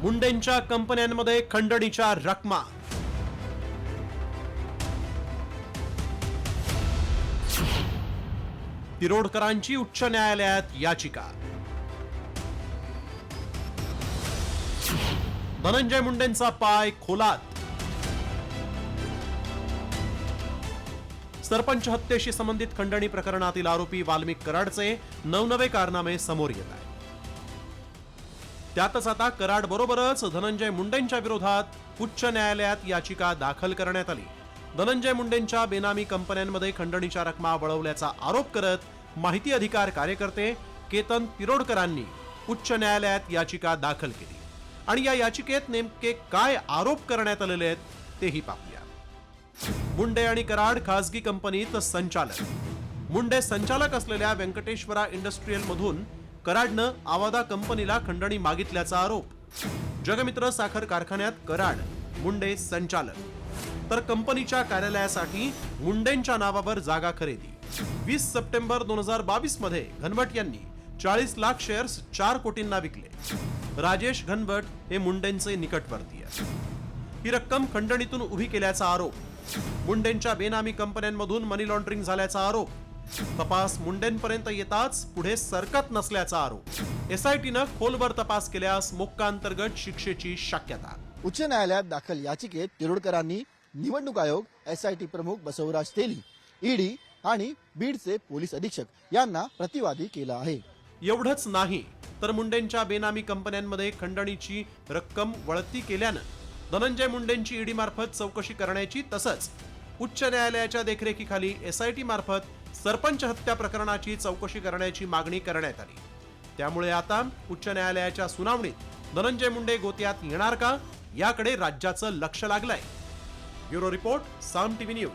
मुंडेंच्या कंपन्यांमध्ये खंडणीच्या रकमा. तिरोडकरांची उच्च न्यायालयात याचिका. धनंजय मुंडेंचा पाय खोलात. सरपंच हत्येशी संबंधित खंडणी प्रकरणातील आरोपी वाल्मिक कराडचे नवनवे कारनामे समोर येत आहेत. त्यातच आता कराड बरोबरच धनंजय मुंडेंच्या विरोधात उच्च न्यायालयात याचिका दाखल करण्यात आली. धनंजय मुंडेंच्या बेनामी कंपन्यांमध्ये खंडणीच्या रकमा वळवल्याचा आरोप करत माहिती अधिकार कार्यकर्ते केतन तिरोडकरांनी उच्च न्यायालयात याचिका दाखल केली. आणि या याचिकेत नेमके काय आरोप करण्यात आलेले आहेत तेही पाहूया. मुंडे आणि कराड खासगी कंपनीत संचालक. मुंडे संचालक असलेल्या व्यंकटेश्वरा इंडस्ट्रीयल मधून कराडनं आवादा कंपनीला खंडणी मागितल्याचा आरोप. जगमित्र साखर कारखान्यात कराड, मुंडे संचालक. तर कंपनीच्या कार्यालयासाठी मुंडेंच्या नावावर जागा खरेदी. 20 सप्टेंबर 2022 मध्ये घनवट यांनी 40 लाख शेअर्स 4 कोटींना विकले. राजेश घनवट हे मुंडेंचे निकटवर्तीय. ही रक्कम खंडणीतून उभी केल्याचा आरोप. मुंडेंच्या बेनामी कंपन्यांमधून मनी लॉन्ड्रिंग झाल्याचा आरोप. तपास मुंडेंपर्यंत येताच पुढे सरकत नसल्याचा आरोप. एसआयटीनं खोलवर तपास केल्यास मोक्का अंतर्गत शिक्षेची शक्यता. उच्च न्यायालयात दाखल याचिकेत तिरोडकरांनी निवडणूक आयोग, एसआयटी प्रमुख बसवराज तेली, ईडी आणि बीडचे पोलीस अधीक्षक यांना प्रतिवादी केला आहे. एवढंच नाही तर मुंडेंच्या बेनामी कंपन्यांमध्ये खंडणीची रक्कम वळती केल्यानं धनंजय मुंडेंची ईडी मार्फत चौकशी करण्याची तसंच उच्च न्यायालयाच्या देखरेखीखाली एसआयटी मार्फत सरपंच हत्या प्रकरणाची चौकशी करण्याची मागणी करण्यात आली. त्यामुळे आता उच्च न्यायालयाच्या सुनावणीत धनंजय मुंडे गोत्यात येणार का याकडे राज्याचं लक्ष लागलंय. ब्युरो रिपोर्ट, साम टीव्ही न्यूज.